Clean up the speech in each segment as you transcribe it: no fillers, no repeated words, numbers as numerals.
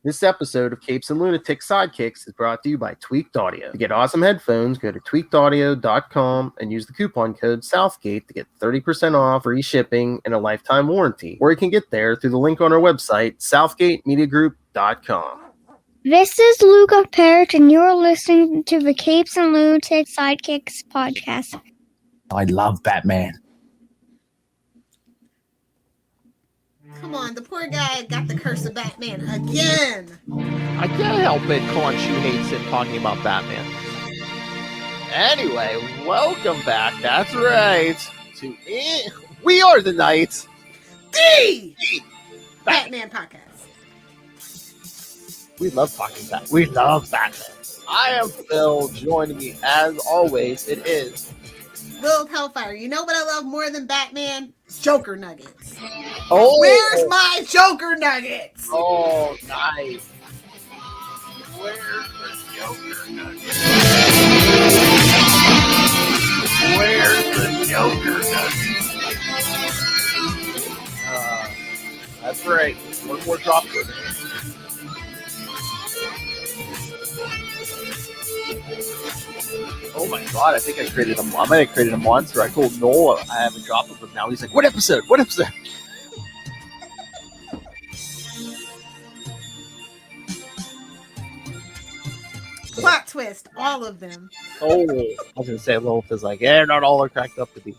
This episode of Capes and Lunatics Sidekicks is brought to you by Tweaked Audio. To get awesome headphones, go to tweakedaudio.com and use the coupon code Southgate to get 30% off, free shipping, and a lifetime warranty. Or you can get there through the link on our website, southgatemediagroup.com. This is Luca Parrott, and you're listening to the Capes and Lunatics Sidekicks podcast. I love Batman. Come on, the poor guy got the curse of Batman again. I can't help it. Khonshu hates it talking about Batman. Anyway, welcome back. That's right. We are the Knights. The Batman podcast. We love talking Batman. We love Batman. I am Phil. Joining me, as always, it is Will Hellfire. You know what I love more than Batman? Joker nuggets. Oh, where's my Joker nuggets? Oh, nice. Where's the Joker nuggets? Where's the Joker nuggets? That's right. One more drop for me. Oh my god, I think I might have created a monster. I told Noel I have a drop of him now. He's like, what episode? What episode? Plot twist, all of them. Oh, I was going to say, Lilith is like, yeah, not all are cracked up to be.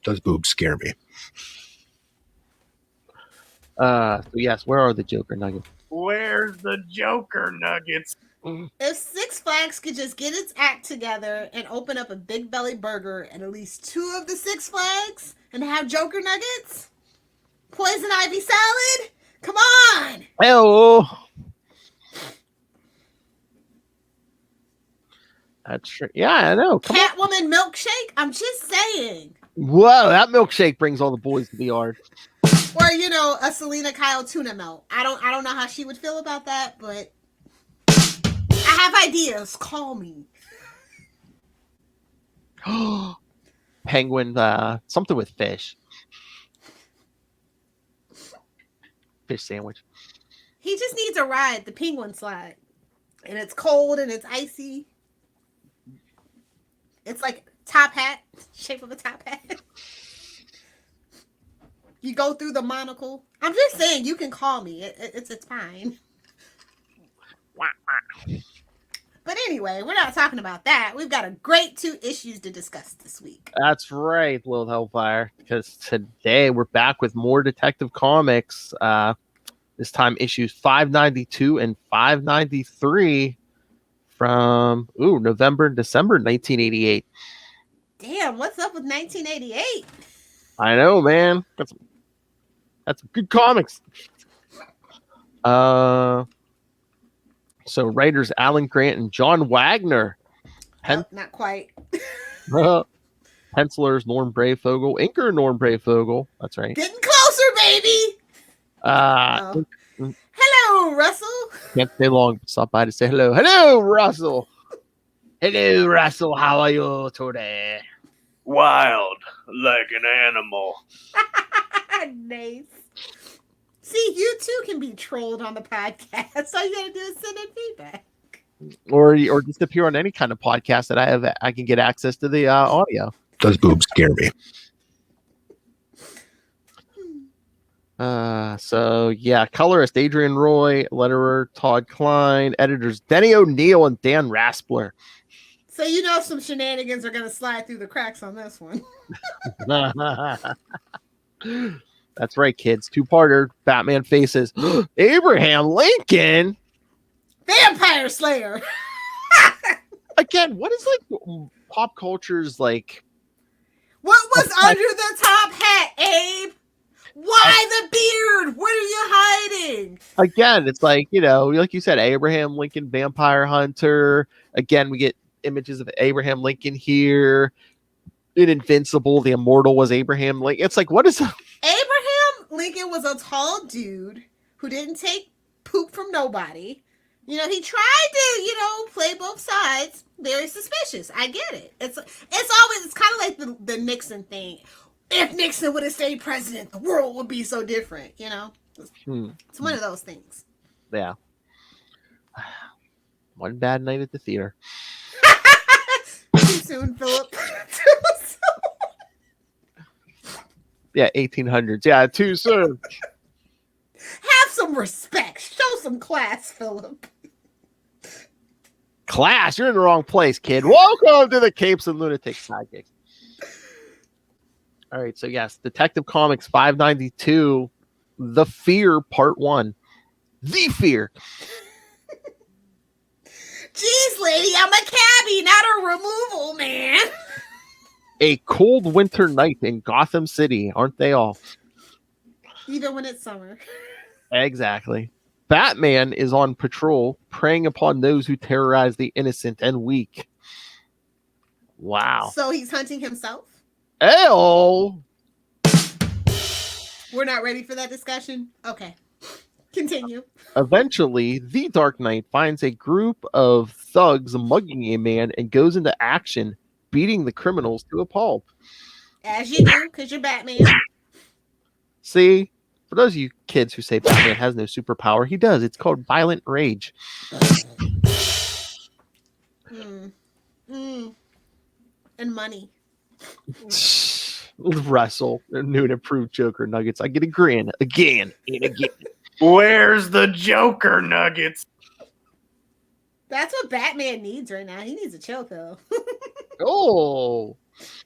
Those boobs scare me. So yes, where are the Joker nuggets? Where's the Joker nuggets? If Six Flags could just get its act together and open up a Big Belly Burger at least 2 of the Six Flags and have Joker nuggets? Poison Ivy salad? Come on! Hello. That's true. Yeah, I know. Come Catwoman milkshake? I'm just saying. Whoa, that milkshake brings all the boys to the yard. Or, you know, a Selena Kyle tuna melt. I don't know how she would feel about that, but I have ideas. Call me. Penguin, something with fish. Fish sandwich. He just needs a ride, the penguin slide. And it's cold and it's icy. It's like top hat, shape of a top hat. You go through the monocle. I'm just saying, you can call me. It's fine. But anyway, we're not talking about that. We've got a great 2 issues to discuss this week. That's right, Lil Hellfire. Because today we're back with more Detective Comics. This time issues 592 and 593 from November and December 1988. Damn, what's up with 1988? I know, man. That's good comics. So writers Alan Grant and John Wagner. Not quite. Pencilers Norm Brayfogle. Inker Norm Brayfogle. That's right. Getting closer, baby. Hello, Russell. Can't stay long. Stop by to say hello. Hello, Russell. Hello, Russell. How are you today? Wild, like an animal. Nice. See, you too can be trolled on the podcast. All you gotta do is send in feedback. Or just appear on any kind of podcast that I can get access to the audio. Those boobs scare me. So yeah, colorist Adrian Roy, letterer Todd Klein, editors Denny O'Neil and Dan Raspler. So you know some shenanigans are gonna slide through the cracks on this one. That's right, kids. 2-parter. Batman faces Abraham Lincoln. Vampire Slayer. Again, what is like pop culture's like? What was under the top hat, Abe? Why the beard? What are you hiding? Again, it's like, you know, like you said, Abraham Lincoln, vampire hunter. Again, we get images of Abraham Lincoln here. In Invincible, the immortal was Abraham Lincoln. It's like, what is Abraham Lincoln was a tall dude who didn't take poop from nobody. You know, he tried to, play both sides. Very suspicious. I get it. It's kind of like the Nixon thing. If Nixon would have stayed president, the world would be so different, It's one of those things. Yeah. One bad night at the theater. Too soon, Philip. Yeah, 1800s. Yeah, too soon. Have some respect. Show some class, Philip. Class, you're in the wrong place, kid. Welcome to the Capes and Lunatics Sidekicks. All right, so yes, Detective Comics 592, The Fear, Part 1. The Fear. Jeez, lady, I'm a cabbie, not a removal man. A cold winter night in Gotham City, aren't they all? Even when it's summer. Exactly. Batman is on patrol, preying upon those who terrorize the innocent and weak. Wow. So he's hunting himself? Oh! We're not ready for that discussion? Okay. Continue. Eventually, the Dark Knight finds a group of thugs mugging a man and goes into action, beating the criminals to a pulp. As you do, because you're Batman. See, for those of you kids who say Batman has no superpower, he does. It's called violent rage. And money. Russell, new and improved Joker nuggets. I get a grin again and again. Where's the Joker nuggets? That's what Batman needs right now. He needs a chill pill. Oh.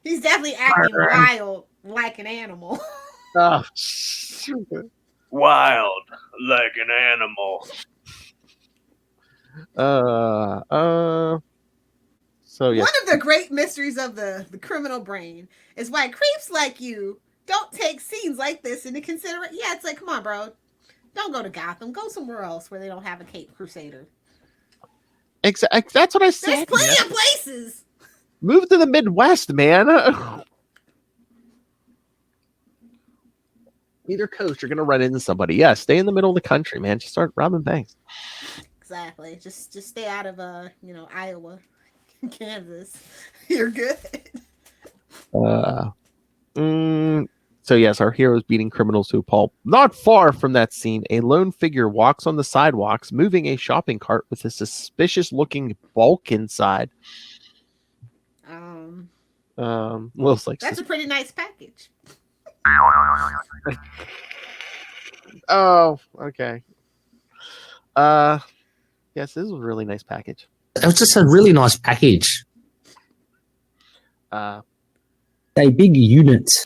He's definitely acting wild like an animal. Oh. Wild like an animal. So yeah. One of the great mysteries of the criminal brain is why creeps like you don't take scenes like this into consideration. Yeah, it's like, come on, bro. Don't go to Gotham. Go somewhere else where they don't have a Cape Crusader. Exactly. That's what I said. There's plenty of places. Move to the Midwest, man. Either coast, you're gonna run into somebody. Yeah, stay in the middle of the country, man. Just start robbing banks. Exactly. Just stay out of Iowa, Kansas. You're good. So yes, our hero is beating criminals to a pulp. Not far from that scene, a lone figure walks on the sidewalks, moving a shopping cart with a suspicious-looking bulk inside. Looks like That's a pretty nice package. Oh, okay. Yes, this is a really nice package. It was just a really nice package. They big units.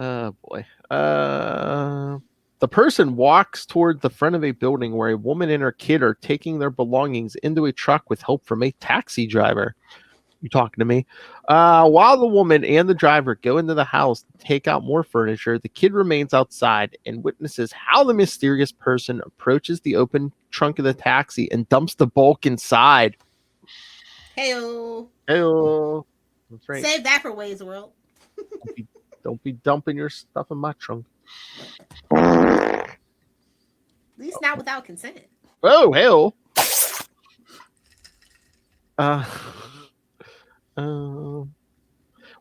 Oh boy. The person walks toward the front of a building where a woman and her kid are taking their belongings into a truck with help from a taxi driver. You talking to me? While the woman and the driver go into the house to take out more furniture, the kid remains outside and witnesses how the mysterious person approaches the open trunk of the taxi and dumps the bulk inside. Heyo. Heyo. That's right. Save that for Ways World. Don't be dumping your stuff in my trunk. At least not without consent. Oh, hell.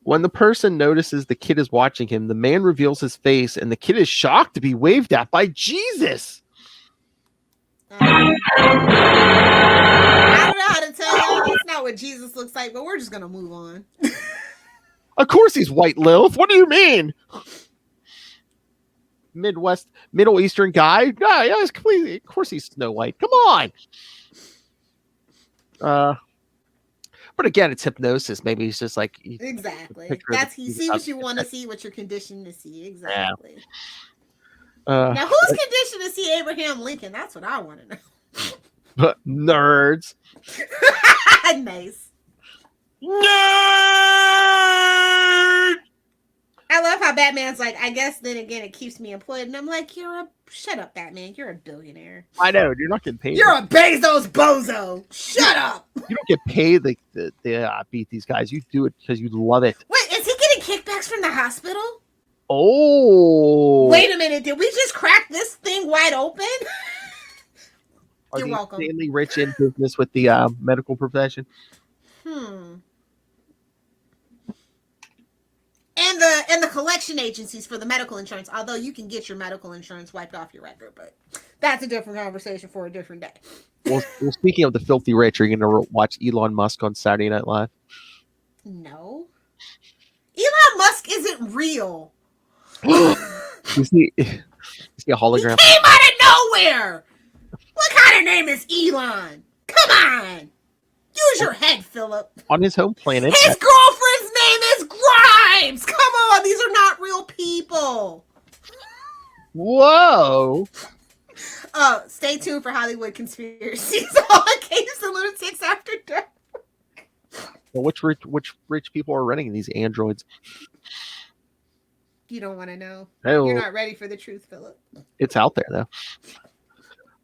When the person notices the kid is watching him, the man reveals his face, and the kid is shocked to be waved at by Jesus. I don't know how to tell y'all. That's not what Jesus looks like, but we're just going to move on. Of course he's white, Lilith. What do you mean? Middle Eastern guy? Yeah, it's completely. Of course he's Snow White. Come on. But again, it's hypnosis. Maybe he's just like exactly. That's you see what you want to see, what you're conditioned to see. Exactly. Yeah. Now, who's conditioned to see Abraham Lincoln? That's what I want to know. Nerds. Nice. Nerd! I love how Batman's like, I guess then again it keeps me employed. And I'm like, shut up, Batman. You're a billionaire. I know. You're not getting paid. You're a Bezos bozo. Shut up. You don't get paid to beat these guys. You do it because you love it. Wait, is he getting kickbacks from the hospital? Oh. Wait a minute. Did we just crack this thing wide open? You're welcome. Insanely rich in business with the medical profession. And the collection agencies for the medical insurance, although you can get your medical insurance wiped off your record, but that's a different conversation for a different day. Well, speaking of the filthy rich, are you going to watch Elon Musk on Saturday Night Live? No. Elon Musk isn't real. You see a hologram? He came out of nowhere. What kind of name is Elon? Come on. Use your head, Philip. On his home planet. His girlfriend's name is Grimes. Come on, these are not real people. Whoa. Stay tuned for Hollywood conspiracies on Capes and Lunatics After Dark. Well, which rich people are running these androids? You don't want to know. Oh. You're not ready for the truth, Philip. It's out there, though.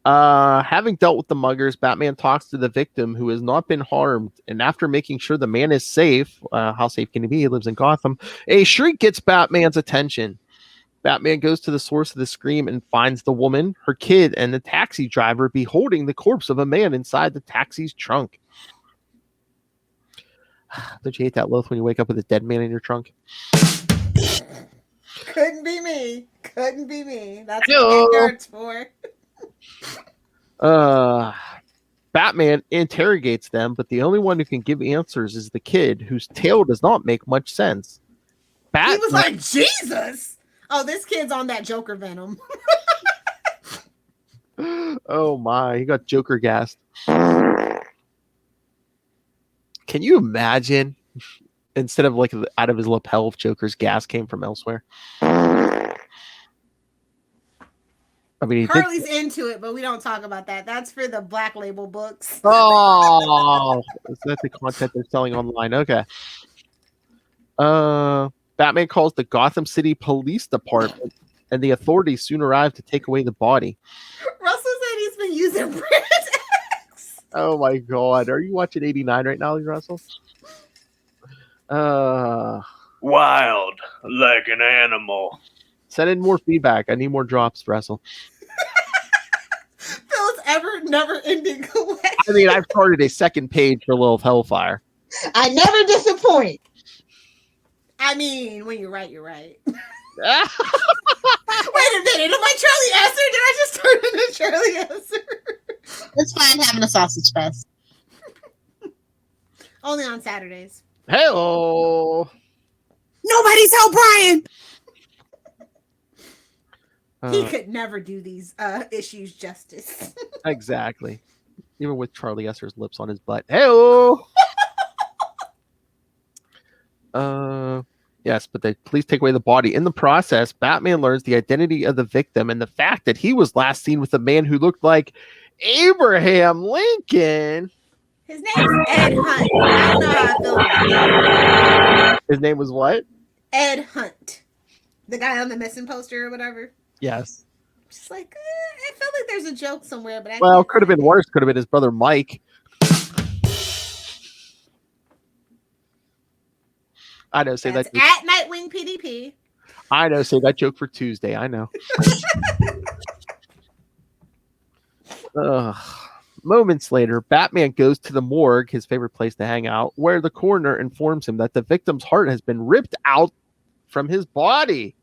Having dealt with the muggers, Batman talks to the victim who has not been harmed, and after making sure the man is safe, how safe can he be? He lives in Gotham. A shriek gets Batman's attention. Batman goes to the source of the scream and finds the woman, her kid, and the taxi driver beholding the corpse of a man inside the taxi's trunk. Don't you hate that, Loth, when you wake up with a dead man in your trunk? Couldn't be me. Couldn't be me. That's what ignorance for. Batman interrogates them, but the only one who can give answers is the kid, whose tale does not make much sense. He was like, Jesus! Oh, this kid's on that Joker venom. Oh my, he got Joker gassed. Can you imagine, instead of like out of his lapel, if Joker's gas came from elsewhere? I mean, Harley's into it, but we don't talk about that. That's for the Black Label books. Oh, is that the content they're selling online? Okay. Batman calls the Gotham City Police Department, and the authorities soon arrive to take away the body. Russell said he's been using British. Oh my God. Are you watching 89 right now, Russell? Wild like an animal. Send in more feedback. I need more drops, Russell. Phil's never ending collection. I mean, I've started a second page for Lilith Hellfire. I never disappoint. I mean, when you're right, you're right. Wait a minute. Am I Charlie Esser? Did I just turn into Charlie Esser? It's fine having a sausage fest. Only on Saturdays. Hello. Nobody's O'Brien. He could never do these issues justice. Exactly. Even with Charlie Esser's lips on his butt. Hello. Yes, but the police take away the body. In the process, Batman learns the identity of the victim and the fact that he was last seen with a man who looked like Abraham Lincoln. His name is Ed Hunt. I don't know how I feel about that. His name was what? Ed Hunt. The guy on the missing poster or whatever. Yes. Just like, I felt like there's a joke somewhere, but Well, could have been worse. Could have been his brother Mike. I know. Say That's that at Nightwing PDP. I know. Say that joke for Tuesday. I know. Moments later, Batman goes to the morgue, his favorite place to hang out, where the coroner informs him that the victim's heart has been ripped out from his body.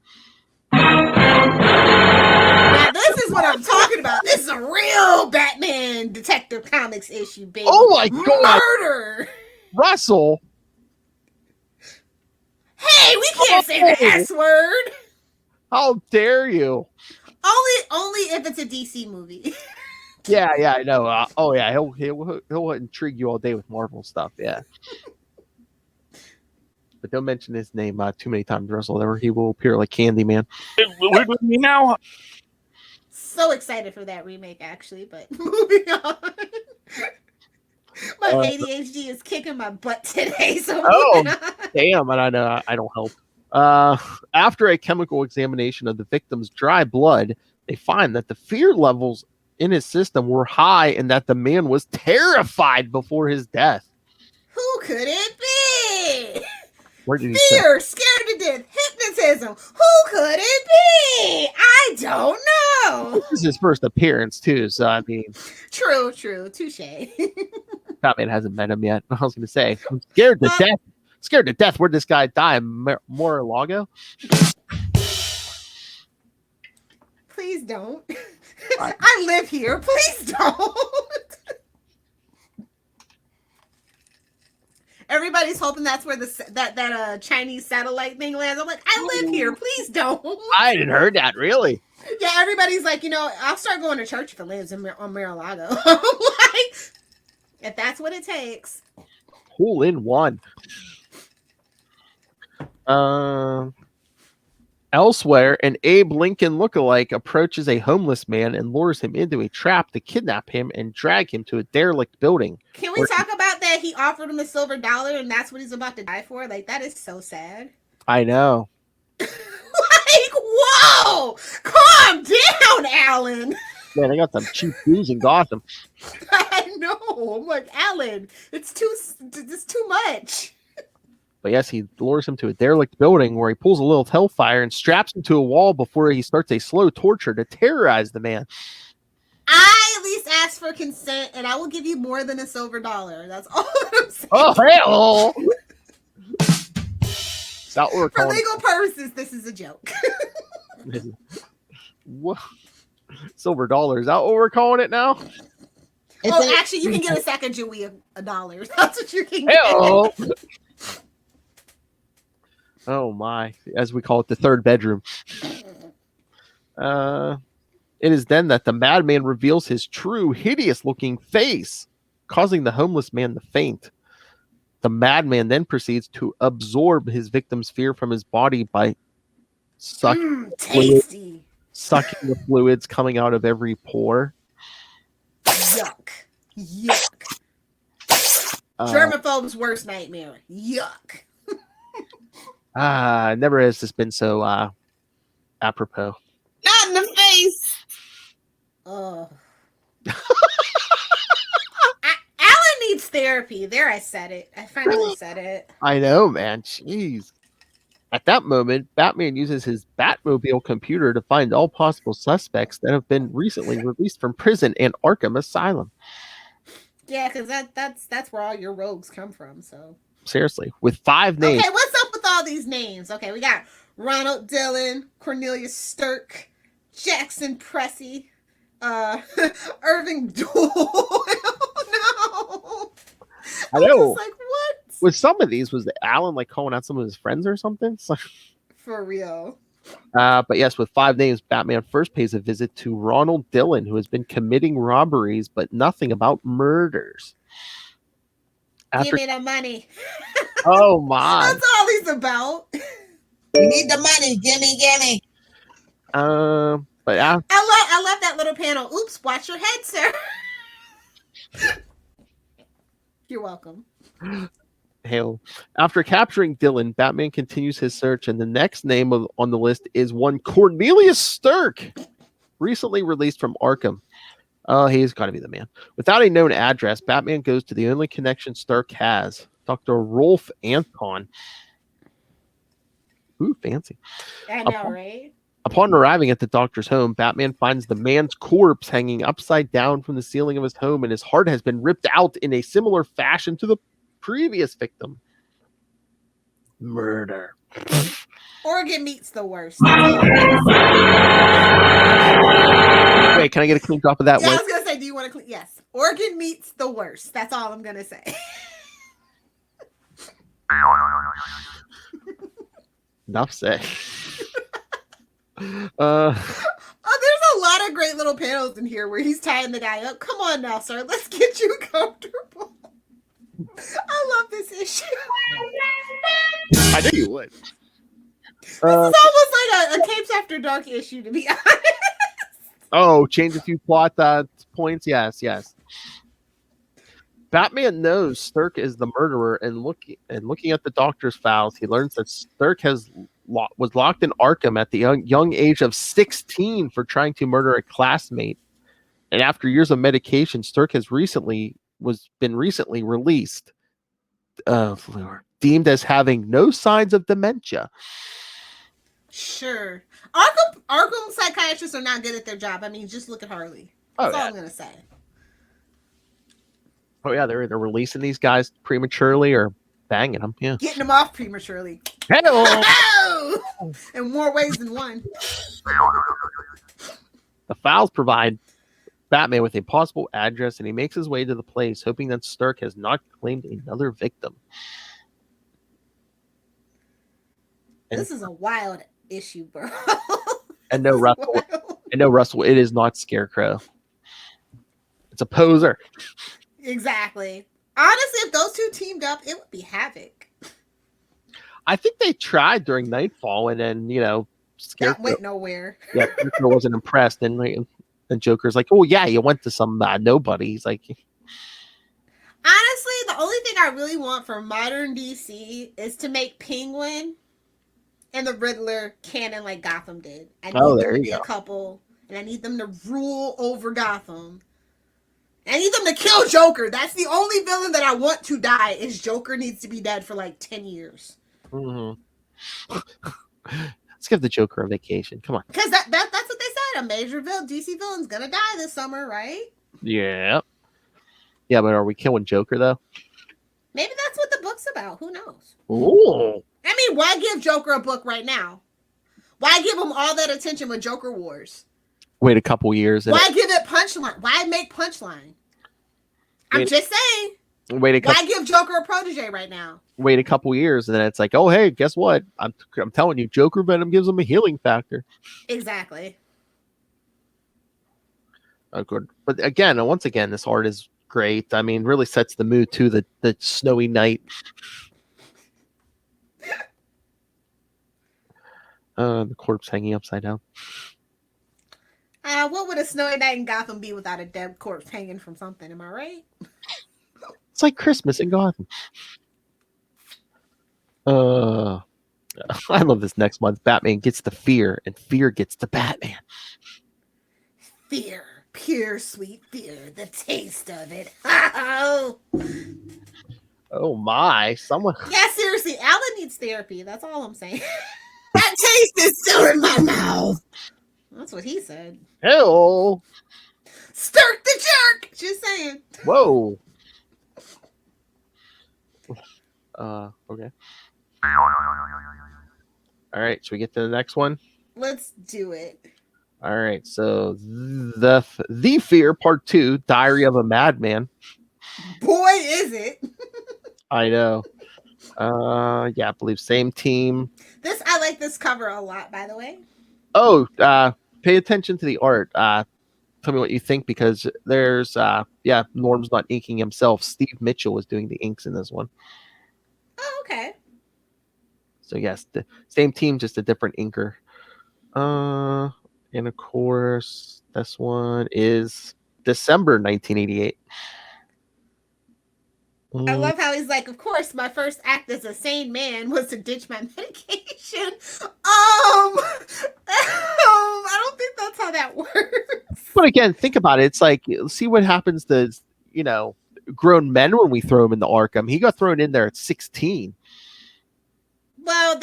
Now, this is what I'm talking about. This is a real Batman Detective Comics issue, baby. Oh my God. Murder. Russell. Hey, we can't say the S word. How dare you? Only if it's a DC movie. Yeah, I know. Yeah, he'll intrigue you all day with Marvel stuff. Yeah, but don't mention his name too many times, Russell. Or he will appear like Candyman. What with me now? So excited for that remake, actually. But moving on. My ADHD is kicking my butt today. So damn! And I know I don't help. After a chemical examination of the victim's dry blood, they find that the fear levels in his system were high and that the man was terrified before his death. Who could it be? Where did he Fear, scared to death, hypnotism. Who could it be? I don't know. This is his first appearance too, so I mean, True, touche. Batman hasn't met him yet. I was going to say, I'm scared to death. Scared to death. Where'd this guy die? Mar-a-Lago? please don't. I live here. Please don't. Everybody's hoping that's where that Chinese satellite thing lands. I'm like, I live here. Please don't. I hadn't heard that, really. Yeah, everybody's like, I'll start going to church if it lives on Mar-a-Lago. Like, if that's what it takes. Hole in one. Elsewhere, an Abe Lincoln lookalike approaches a homeless man and lures him into a trap to kidnap him and drag him to a derelict building. Can we talk about that? He offered him a silver dollar and that's what he's about to die for? Like, that is so sad. I know. Like, whoa! Calm down, Alan! Man, they got some cheap booze in Gotham. I know. I'm like, Alan, it's too much. But yes, he lures him to a derelict building where he pulls a little hellfire and straps him to a wall before he starts a slow torture to terrorize the man. I at least asked for consent, and I will give you more than a silver dollar. That's all I'm saying. Oh, hell! Is that what we're For calling legal purposes, this is a joke. What? Silver dollar. Is that what we're calling it now? Actually, you can get a Sacagawea $1. That's what you can get. Hell! Oh my, as we call it, the third bedroom. It is then that the madman reveals his true, hideous-looking face, causing the homeless man to faint. The madman then proceeds to absorb his victim's fear from his body by sucking the fluids coming out of every pore. Yuck. Germaphobe's worst nightmare. Yuck. Never has this been so apropos. Not in the face. Oh. Alan needs therapy. There, I said it. I finally said it. I know, man. Jeez. At that moment, Batman uses his Batmobile computer to find all possible suspects that have been recently released from prison and Arkham Asylum. Yeah, because that's where all your rogues come from. So seriously, with 5 names. Okay, what's up with all these names? Okay, we got Ronald Dillon, Cornelius Stirk, Jackson Pressey, Irving Doyle. No. I know. Like, what? With some of these, was Alan like calling out some of his friends or something? For real. But yes, with 5 names, Batman first pays a visit to Ronald Dillon, who has been committing robberies, but nothing about murders. Give me the money. Oh my! That's all he's about. We need the money. Gimme. But I love that little panel. Oops! Watch your head, sir. You're welcome. Hail. After capturing Dillon, Batman continues his search, and the next name on the list is one Cornelius Stirk, recently released from Arkham. Oh, he's got to be the man. Without a known address, Batman goes to the only connection Stirk has, Dr. Rolf Anton. Ooh, fancy. I know, right? Upon arriving at the doctor's home, Batman finds the man's corpse hanging upside down from the ceiling of his home, and his heart has been ripped out in a similar fashion to the previous victim. Murder. Organ meat's the worst. Wait, can I get a clean drop of that? Yeah, I was gonna say, do you want to clean? Yes, organ meat's the worst. That's all I'm gonna say. Enough said. There's a lot of great little panels in here where he's tying the guy up. Come on now, sir. Let's get you comfortable. I love this issue. I knew you would. This is almost like a Capes After Dark issue, to be honest. Oh, change a few plot points. Yes. Batman knows Stirk is the murderer, and looking at the doctor's files, he learns that Stirk was locked in Arkham at the young age of 16 for trying to murder a classmate. And after years of medication, Stirk has recently released, deemed as having no signs of dementia. Sure. Arkham psychiatrists are not good at their job. I mean, just look at Harley. That's all I'm going to say. Oh, yeah, they're either releasing these guys prematurely or banging them. Yeah. Getting them off prematurely. Hello! In more ways than one. files provide Batman with a possible address, and he makes his way to the place, hoping that Stark has not claimed another victim. This is a wild issue, bro. And no, This is Russell. wild. And no, Russell. It is not Scarecrow. It's a poser. Exactly. Honestly, if those two teamed up, it would be havoc. I think they tried during Nightfall, and then That Scarecrow. went nowhere. Yeah, Scarecrow wasn't impressed, and Joker's like, "Oh yeah, you went to some nobody." He's like, Honestly, the only thing I really want for modern DC is to make Penguin and the Riddler canon like Gotham did. I need them there to you be go. a couple, and I need them to rule over Gotham. I need them to kill Joker. That's the only villain that I want to die. Is Joker needs to be dead for like 10 years. mm-hmm. Let's give the Joker a vacation. Come on. Because that's what they said. A major DC villain's gonna die this summer, right? Yeah. Yeah, but are we killing Joker though? Maybe that's what the book's about. Who knows? Ooh. I mean, why give Joker a book right now? Why give him all that attention with Joker Wars? Wait a couple years. Why give it Punchline? Why make Punchline? I'm just saying. Why give Joker a protege right now? Wait a couple years, and then it's like, oh hey, guess what? I'm telling you, Joker Venom gives him a healing factor. Exactly. Oh, good. But again, once again, this art is great. I mean, really sets the mood too. The snowy night. The corpse hanging upside down. What would a snowy night in Gotham be without a dead corpse hanging from something? Am I right? It's like Christmas in Gotham. I love this next month. Batman gets the fear, and fear gets the Batman. Fear, pure sweet fear, the taste of it. Oh My! Someone. yeah, seriously, Alan needs therapy. That's all I'm saying. That taste is still in my mouth. That's what he said. Hell. Stirk the jerk. Just saying. Whoa. Okay. All right, should we get to the next one? Let's do it. All right, so the Fear Part 2, Diary of a Madman. Boy, is it. I know. Yeah, I believe same team. I like this cover a lot, by the way. Oh, pay attention to the art. Tell me what you think, because there's Norm's not inking himself. Steve Mitchell was doing the inks in this one. Oh, okay. So yes, the same team, just a different inker. And of course, this one is December 1988. I love how he's like, of course, my first act as a sane man was to ditch my medication. I don't think that's how that works. But again, think about it. It's like, see what happens to, grown men when we throw him into Arkham. He got thrown in there at 16. Well,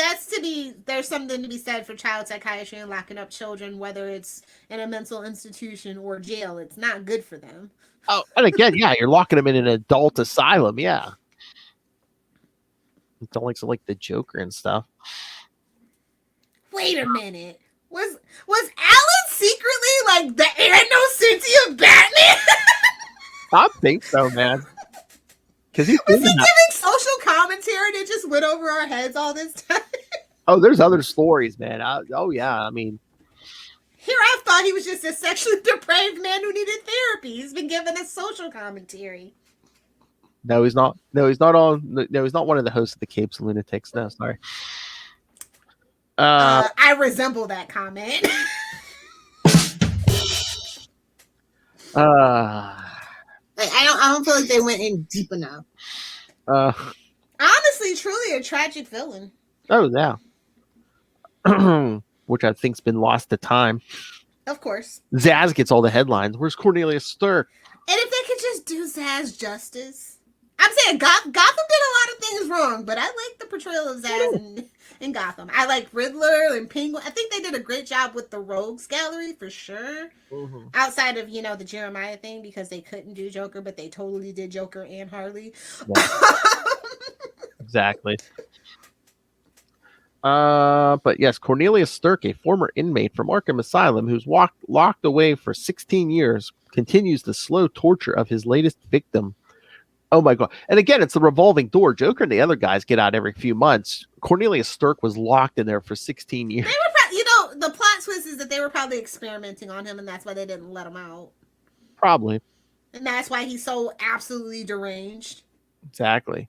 there's something to be said for child psychiatry and locking up children, whether it's in a mental institution or jail. It's not good for them. Oh, and again, yeah, you're locking them in an adult asylum, yeah. Don't like the Joker and stuff. Wait a minute. Was Alan secretly like the Anno of Batman? I think so, man. Because was he giving social commentary that just went over our heads all this time? Oh, there's other stories, man. Yeah, I mean. Here I thought he was just a sexually depraved man who needed therapy. He's been given a social commentary. No, he's not. No, he's not on. No, he's not one of the hosts of the Capes and Lunatics. No, sorry. I resemble that comment. I don't feel like they went in deep enough. Honestly, truly a tragic villain. Oh yeah. Which I think's been lost to time. Of course. Zaz gets all the headlines. Where's Cornelius Stirk? And if they could just do Zaz justice. I'm saying Gotham did a lot of things wrong, but I like the portrayal of Zaz in Gotham. I like Riddler and Penguin. I think they did a great job with the Rogues Gallery for sure. Mm-hmm. Outside of, the Jeremiah thing, because they couldn't do Joker, but they totally did Joker and Harley. Yeah. Exactly. But yes, Cornelius Stirk, a former inmate from Arkham Asylum who's locked away for 16 years, continues the slow torture of his latest victim. Oh my god. And again, it's the revolving door. Joker and the other guys get out every few months. Cornelius Stirk was locked in there for 16 years. They were the plot twist is that they were probably experimenting on him, and that's why they didn't let him out. Probably. And that's why he's so absolutely deranged. Exactly.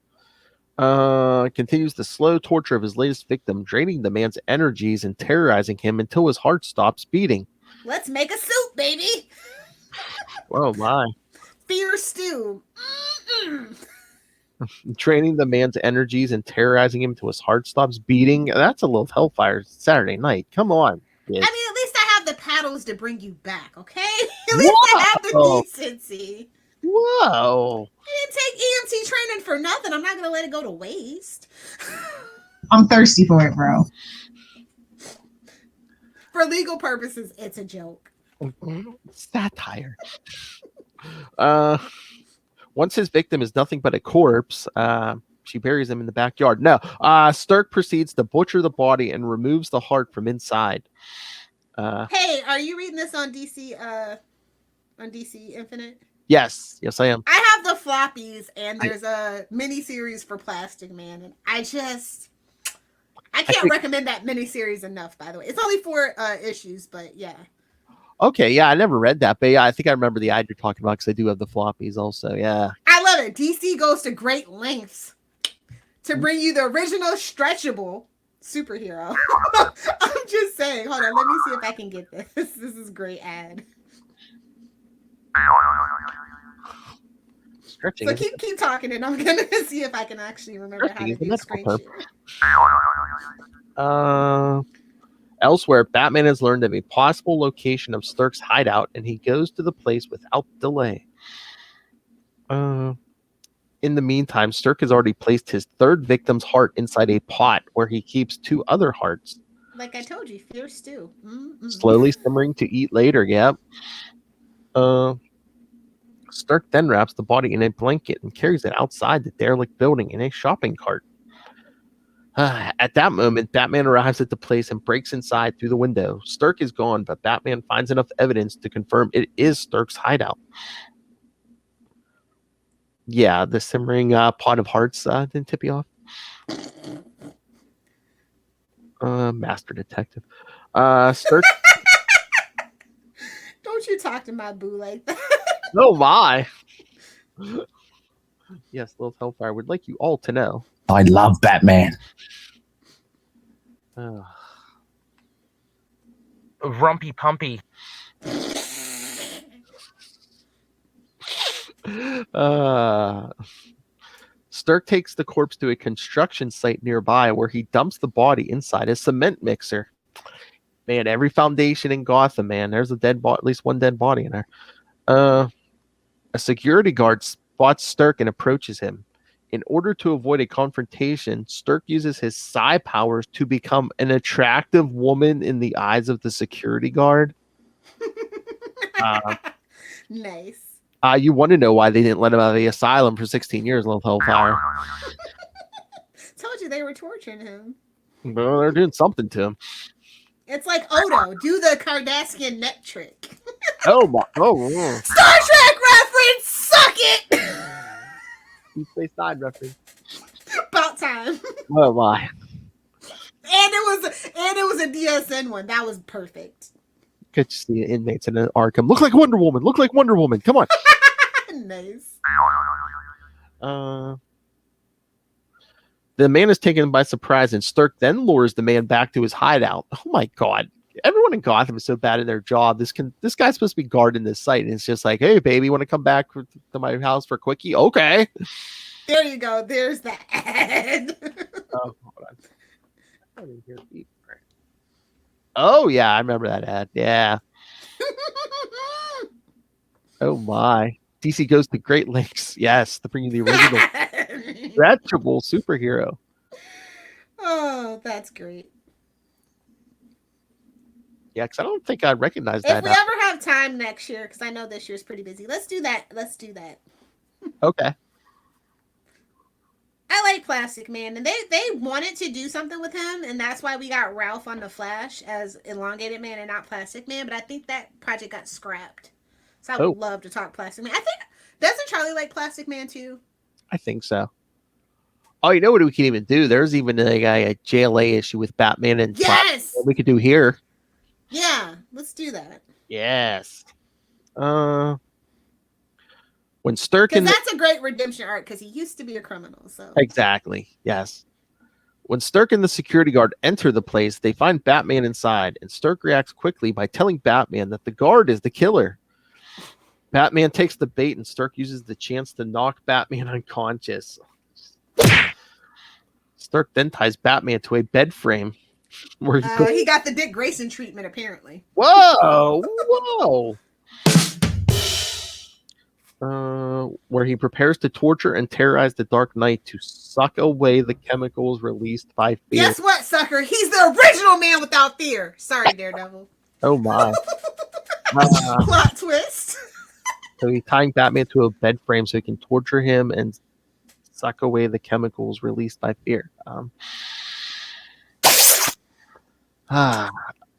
Continues the slow torture of his latest victim, draining the man's energies and terrorizing him until his heart stops beating. Let's make a soup, baby. Oh my. Fear stew. Draining the man's energies and terrorizing him until his heart stops beating. That's a little Hellfire Saturday night. Come on. I mean, at least I have the paddles to bring you back, okay? At least I have the decency. Whoa. I didn't take EMT training for nothing. I'm not going to let it go to waste. I'm thirsty for it, bro. For legal purposes, it's a joke. Satire. Once his victim is nothing but a corpse, she buries him in the backyard. No, Stirk proceeds to butcher the body and removes the heart from inside. Hey, are you reading this on DC Infinite? Yes, I am. I have the floppies, and there's a mini-series for Plastic Man, and I can't recommend that mini-series enough, by the way. It's only 4 issues, but yeah. Okay, yeah, I never read that, but yeah, I think I remember the ad you're talking about because I do have the floppies also, yeah. I love it. DC goes to great lengths to bring you the original stretchable superhero. I'm just saying. Hold on, let me see if I can get this. This is a great ad. Stretching. So keep talking, and I'm gonna see if I can actually remember how to do screen share. Elsewhere, Batman has learned of a possible location of Stirk's hideout, and he goes to the place without delay. In the meantime, Stirk has already placed his third victim's heart inside a pot where he keeps 2 other hearts. Like I told you, fear stew. Slowly simmering to eat later, yep. Stirk then wraps the body in a blanket and carries it outside the derelict building in a shopping cart. At that moment, Batman arrives at the place and breaks inside through the window. Stirk is gone, but Batman finds enough evidence to confirm it is Stirk's hideout. Yeah, the simmering pot of hearts didn't tip you off. Master detective. Stirk. Don't you talk to my boo like that. Oh my. Yes, Lilith Hellfire would like you all to know. I love Batman. Rumpy Pumpy. Stirk takes the corpse to a construction site nearby where he dumps the body inside a cement mixer. Man, every foundation in Gotham, man, there's a dead body, at least one dead body in there. A security guard spots Stirk and approaches him. In order to avoid a confrontation, Stirk uses his psi powers to become an attractive woman in the eyes of the security guard. Nice. You want to know why they didn't let him out of the asylum for 16 years, Lil Hellfire. Told you they were torturing him. Well, they're doing something to him. It's like Odo. Do the Cardassian net trick. Oh my! Oh, Star Trek reference. Suck it. Deep Space Nine reference. About time. Oh my! And it was a DSN one. That was perfect. Good to see inmates in an Arkham. Look like Wonder Woman. Look like Wonder Woman. Come on. Nice. The man is taken by surprise, and Stirk then lures the man back to his hideout. Oh my god. Everyone in Gotham is so bad at their job. This guy's supposed to be guarding this site, and it's just like, hey, baby, want to come back to my house for a quickie? Okay. There you go. There's the ad. Oh, hold on. I didn't hear beep. Oh, yeah, I remember that ad. Yeah. Oh, my. DC goes to great lengths. Yes, to bring you the original stretchable superhero. Oh, that's great. Yeah, because I don't think I recognize If that. we ever have time next year, because I know this year's pretty busy, let's do that. Okay. I like Plastic Man, and they wanted to do something with him, and that's why we got Ralph on the Flash as Elongated Man and not Plastic Man. But I think that project got scrapped, so I would love to talk Plastic Man. I think doesn't Charlie like Plastic Man too? I think so. Oh, you know what we can even do? There's even a JLA issue with Batman and yes, what we could do here. Yeah, let's do that. Yes. When Sturk because that's a great redemption arc because he used to be a criminal. So exactly, yes. When Sturk and the security guard enter the place, they find Batman inside, and Sturk reacts quickly by telling Batman that the guard is the killer. Batman takes the bait, and Sturk uses the chance to knock Batman unconscious. Sturk then ties Batman to a bed frame where he got the Dick Grayson treatment, apparently. Whoa! Where he prepares to torture and terrorize the Dark Knight to suck away the chemicals released by fear. Guess what, sucker? He's the original man without fear. Sorry, Daredevil. Oh my. Plot twist. So he's tying Batman to a bed frame so he can torture him and suck away the chemicals released by fear.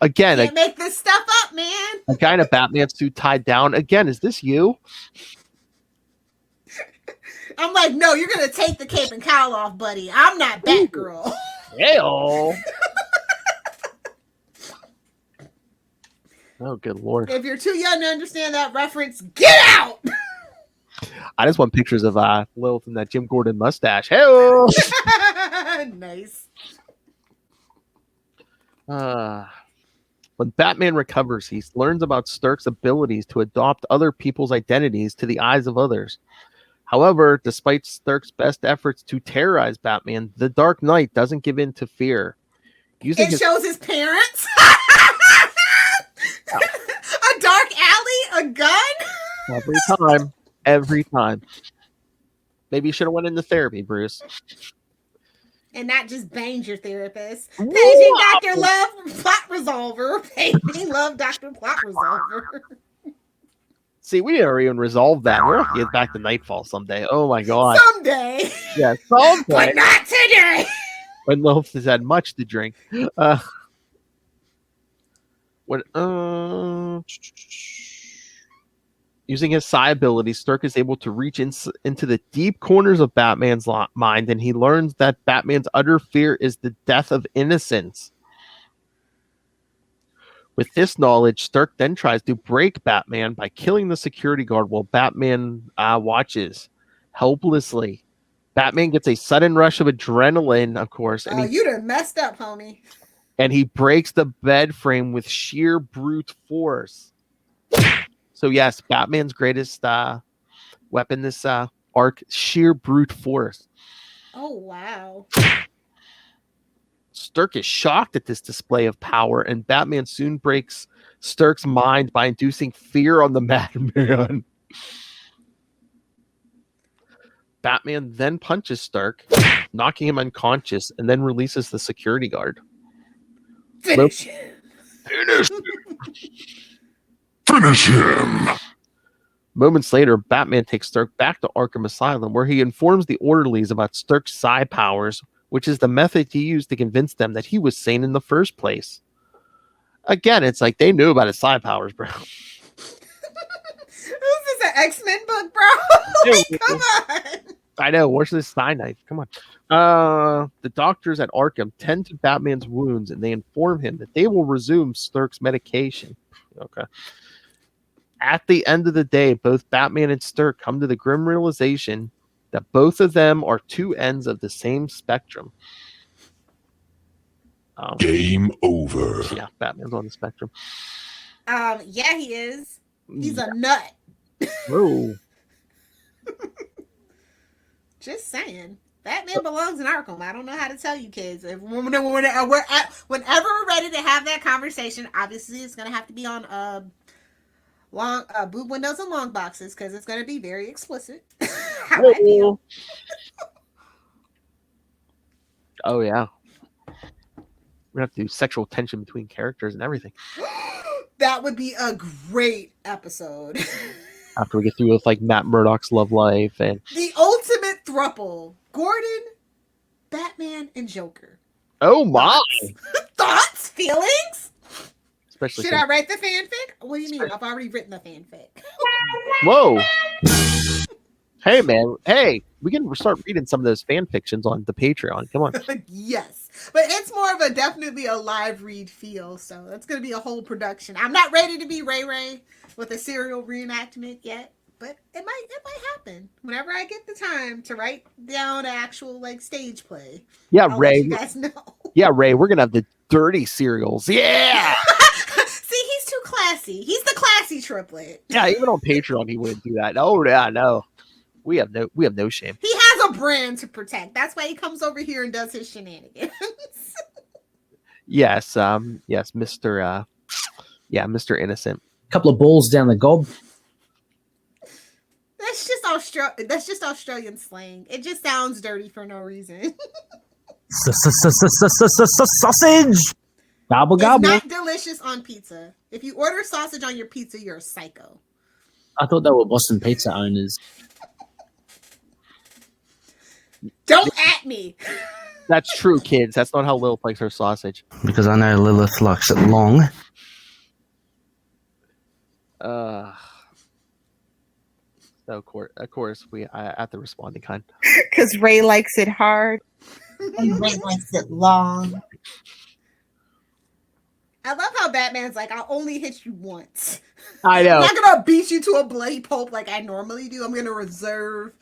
Again, can't make this stuff up, man. A guy in a Batman suit tied down. Again, is this you? I'm like, no, you're gonna take the cape and cowl off, buddy. I'm not Batgirl. Hell. Oh, good lord. If you're too young to understand that reference, get out. I just want pictures of Lilith and that Jim Gordon mustache. Hell. Nice. When Batman recovers, he learns about Sturk's abilities to adopt other people's identities to the eyes of others. However, despite Sturk's best efforts to terrorize Batman, the Dark Knight doesn't give in to fear. It shows his parents. A dark alley, a gun. Every time. Maybe you should have went into therapy, Bruce. And not just banged your therapist. Paging Dr. Love Plot Resolver. Paging Love Dr. Plot Resolver. See, we never even resolved that. We're going to get back to Nightfall someday. Oh my god. Someday. Yeah, someday. But not today. When Lilith has had much to drink. Using his psi ability, Sturk is able to reach into the deep corners of Batman's mind, and he learns that Batman's utter fear is the death of innocence. With this knowledge, Sturk then tries to break Batman by killing the security guard while Batman watches helplessly. Batman gets a sudden rush of adrenaline, of course. And you done messed up, homie. And he breaks the bed frame with sheer brute force. So yes, Batman's greatest weapon this arc, sheer brute force. Oh, wow. Sturk is shocked at this display of power, and Batman soon breaks Sturk's mind by inducing fear on the madman. Batman then punches Sturk, knocking him unconscious, and then releases the security guard. Finish him. Finish him. Moments later, Batman takes Sturk back to Arkham Asylum, where he informs the orderlies about Sturk's psi powers, which is the method he used to convince them that he was sane in the first place. Again, it's like they knew about his psi powers, bro. Is this an X-Men book, bro? Like, come on. I know. Where's this psi knife? Come on. The doctors at Arkham tend to Batman's wounds, and they inform him that they will resume Sturk's medication. Okay. At the end of the day, both Batman and Sturk come to the grim realization that both of them are two ends of the same spectrum. Game over. Yeah, Batman's on the spectrum. Yeah, he is. He's a nut. Whoa. Just saying. Batman belongs in Arkham. I don't know how to tell you kids. Whenever we're ready to have that conversation, obviously it's going to have to be on long boob windows and long boxes because it's going to be very explicit. How I feel. Oh, yeah. We have to do sexual tension between characters and everything. That would be a great episode. After we get through with like Matt Murdock's love life and the ultimate throuple. Gordon, Batman and Joker. Oh my! Thoughts? Feelings? Especially Should I write the fanfic? What do you mean? I've already written the fanfic. Whoa! Hey man, hey, we can start reading some of those fan fictions on the Patreon. Come on. Yes, but it's more of a definitely a live read feel, so that's going to be a whole production. I'm not ready to be Ray Ray with a serial reenactment yet, but it might happen whenever I get the time to write down an actual like stage play. Yeah, I'll Ray. let you guys know. Yeah, Ray, we're gonna have the dirty serials. Yeah. See, he's too classy. He's the classy triplet. Yeah, even on Patreon he wouldn't do that. Oh yeah, no. We have no shame. He has a brand to protect. That's why he comes over here and does his shenanigans. Yes, yes, Mr. Mr. Innocent. Couple of balls down the gob. That's just Australian slang. It just sounds dirty for no reason. Sausage. Gobble It's gobble. not delicious on pizza. If you order sausage on your pizza, you're a psycho. I thought they were Boston pizza owners. Don't at me. That's true, kids. That's not how Lilith likes her sausage. Because I know Lilith likes it long. So of course, I have to respond in kind. Because Ray likes it hard. And Ray likes it long. I love how Batman's like, I'll only hit you once. I know. I'm not gonna beat you to a bloody pulp like I normally do. I'm gonna reserve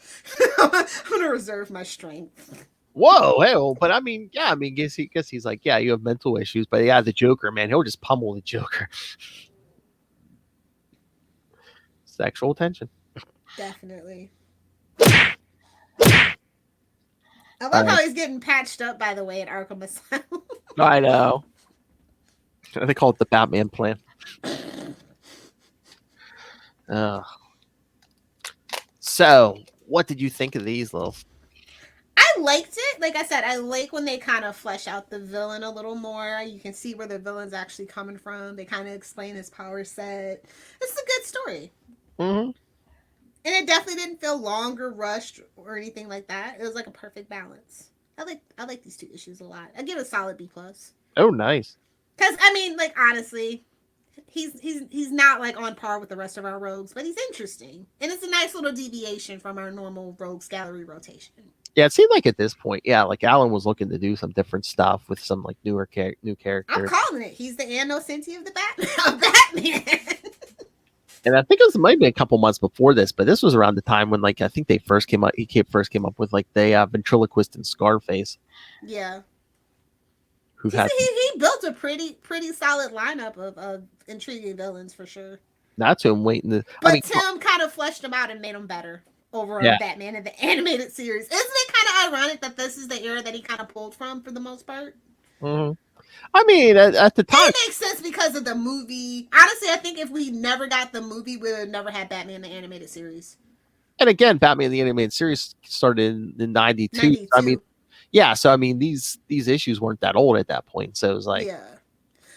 my strength. Whoa, hey, well, but I mean, yeah, I mean, guess he's like, yeah, you have mental issues, but yeah, the Joker, man, he'll just pummel the Joker. Sexual tension. Definitely. I love how he's getting patched up, by the way, at Arkham Asylum. I know. They call it the Batman plan. So, what did you think of these, Lil? I liked it. Like I said, I like when they kind of flesh out the villain a little more. You can see where the villain's actually coming from. They kind of explain his power set. It's a good story. Mm-hmm. And it definitely didn't feel long or rushed or anything like that. It was like a perfect balance. I like these 2 issues a lot. I give it a solid B+. Oh, nice. Because I mean, like honestly, he's not like on par with the rest of our rogues, but he's interesting, and it's a nice little deviation from our normal rogues gallery rotation. Yeah, it seemed like at this point, yeah, like Alan was looking to do some different stuff with some like new characters. I'm calling it. He's the Anno Cinti of the Batman. And I think it might be a couple months before this, but this was around the time when, like, I think they first came up. He first came up with like the ventriloquist and Scarface. Yeah, Who had he built a pretty solid lineup of intriguing villains for sure. Not to him waiting to. But I mean, Tim kind of fleshed them out and made them better over Yeah. on Batman in the animated series. Isn't it kind of ironic that this is the era that he kind of pulled from for the most part? mhm. I mean, at the time, It makes sense because of the movie. Honestly, I think if we never got the movie, we would have never had Batman the animated series. and again, Batman the Animated Series started in '92. 92. I mean, yeah. So I mean, these issues weren't that old at that point. So it was like, Yeah.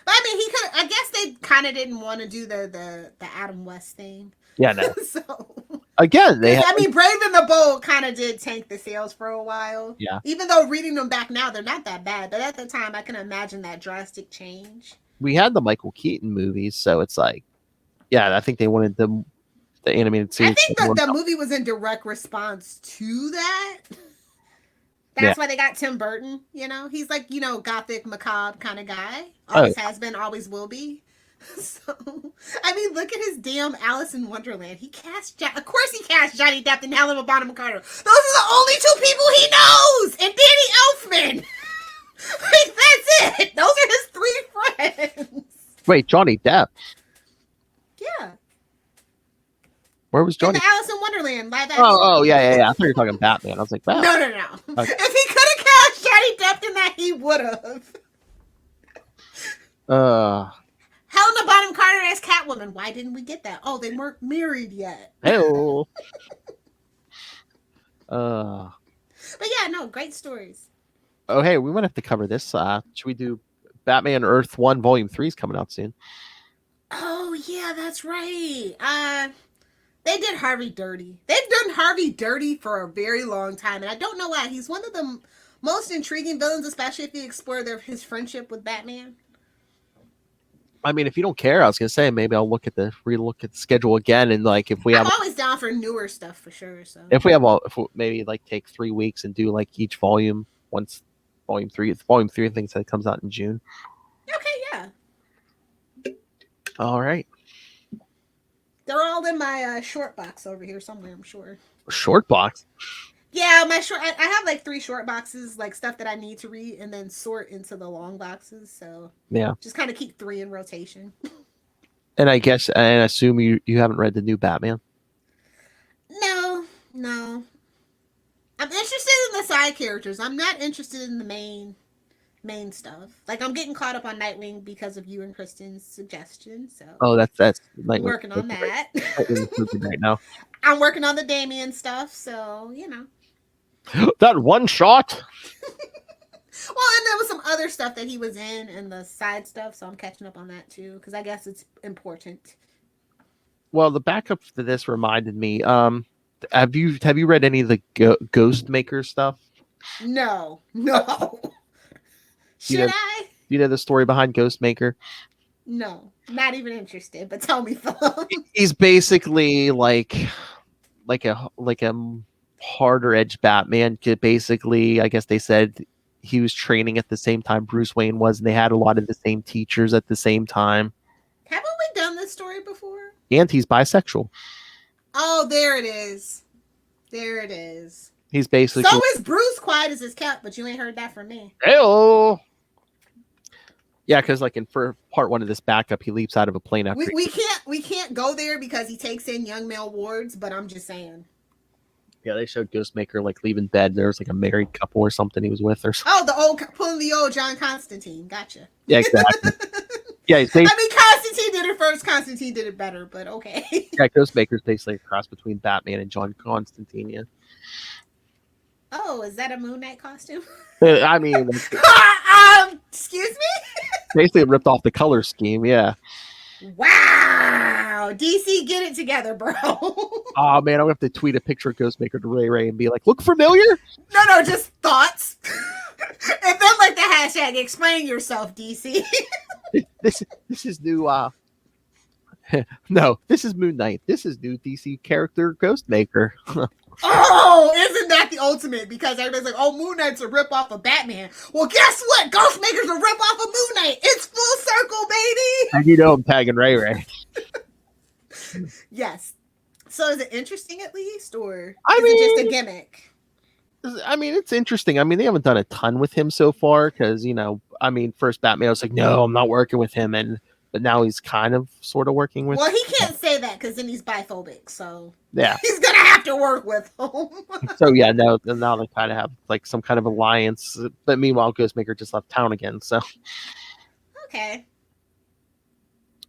But I mean, he could. I guess they kind of didn't want to do the Adam West thing. yeah, no. So Again, they. I mean, Brave and the Bold kind of did tank the sales for a while. Yeah. Even though reading them back now, they're not that bad. But at the time, I can imagine that drastic change. We had the Michael Keaton movies, so it's like, yeah, I think they wanted the animated series. I think the movie was in direct response to that. That's why they got Tim Burton. You know, he's like, gothic, macabre kind of guy. Always has been, always will be. So, I mean, look at his damn Alice in Wonderland. Of course he cast Johnny Depp and Helena Bonham Carter. Those are the only 2 people he knows! And Danny Elfman! Like, that's it! Those are his 3 friends! Wait, Johnny Depp. Yeah. Where was In Johnny? the Alice in Wonderland live action. Oh, yeah. I thought you were talking Batman. I was like, wow. No. Okay. If he could have cast Johnny Depp in that, he would have. Helena Bonham Carter as Catwoman. Why didn't we get that? Oh, they weren't married yet. Hello. But yeah, no, great stories. Oh, hey, we might have to cover this. Should we do Batman Earth 1 Volume 3 is coming out soon? Oh, yeah, that's right. They did Harvey dirty. They've done Harvey dirty for a very long time, and I don't know why. He's one of the most intriguing villains, especially if you explore his friendship with Batman. I mean, if you don't care, I was gonna say maybe I'll relook at the schedule again, and like if we I'm have always down for newer stuff for sure. So maybe like take 3 weeks and do like each volume once. Volume 3, I think that comes out in June. Okay, yeah. All right. They're all in my short box over here somewhere, I'm sure. Short box. Yeah, I have like 3 short boxes, like stuff that I need to read, and then sort into the long boxes. So yeah, just kind of keep 3 in rotation. And I guess and assume you haven't read the new Batman. No. I'm interested in the side characters. I'm not interested in the main stuff. Like I'm getting caught up on Nightwing because of you and Kristen's suggestion. So That's I'm working on that. right now. I'm working on the Damien stuff, so you know. That one shot. Well, and there was some other stuff that he was in and the side stuff, so I'm catching up on that too because I guess it's important. Well, the backup to this reminded me. Have you read any of the Ghost Maker stuff? No. Should I? You know the story behind Ghost Maker? No, not even interested. But tell me, Philip. He's basically like a harder edge Batman. Basically, I guess they said he was training at the same time Bruce Wayne was, and they had a lot of the same teachers at the same time. Haven't we done this story before? And he's bisexual. Oh, there it is. He's basically so is Bruce quiet as his cat, but you ain't heard that from me. Hello. Yeah, because like in for part 1 of this backup, he leaps out of a plane after we can't go there because he takes in young male wards. But I'm just saying. Yeah, they showed Ghostmaker like leaving bed. There was like a married couple or something he was with, or something. Oh, pulling the old John Constantine. Gotcha. Yeah, exactly. Yeah, I mean, Constantine did it first. Constantine did it better, but okay. Yeah, Ghostmaker's basically a cross between Batman and John Constantine. Yeah. Oh, is that a Moon Knight costume? I mean, excuse me? Basically ripped off the color scheme. Yeah. Wow, DC, get it together, bro. Oh man, I'm gonna have to tweet a picture of Ghostmaker to Ray and be like, "Look familiar?" No, just thoughts. And then like the hashtag, explain yourself, DC. This is new. No, this is Moon Knight. This is new DC character Ghostmaker. Oh, isn't that the ultimate? Because everybody's like, oh, Moon Knight's a ripoff of Batman. Well, guess what? Ghostmaker's a ripoff of Moon Knight. It's full circle, baby. And you know I'm tagging Ray. Yes. So is it interesting at least, or is it just a gimmick? I mean, it's interesting. I mean, they haven't done a ton with him so far because, first Batman, I was like, no, I'm not working with him. But now he's kind of sort of working with him. Well, he can't say that because then he's biphobic. So yeah, he's going to have to work with him. So, yeah, now they kind of have like some kind of alliance. But meanwhile, Ghostmaker just left town again. So, okay.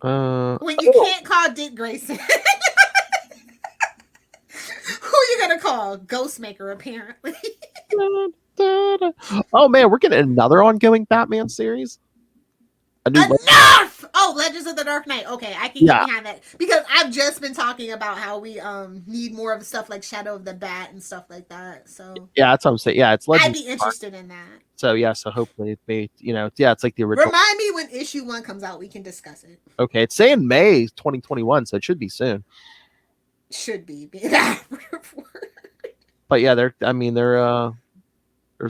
When you can't call Dick Grayson. Who are you going to call? Ghostmaker, apparently. Oh, man, we're getting another ongoing Batman series. Enough! Oh, Legends of the Dark Knight. Okay, I can get behind that. Because I've just been talking about how we need more of stuff like Shadow of the Bat and stuff like that. So yeah, that's what I'm saying. Yeah, it's Legends. I'd be interested in that. So yeah, so hopefully it's like the original. Remind me when issue 1 comes out, we can discuss it. Okay, it's saying May 2021, so it should be soon. Should be. But yeah, there's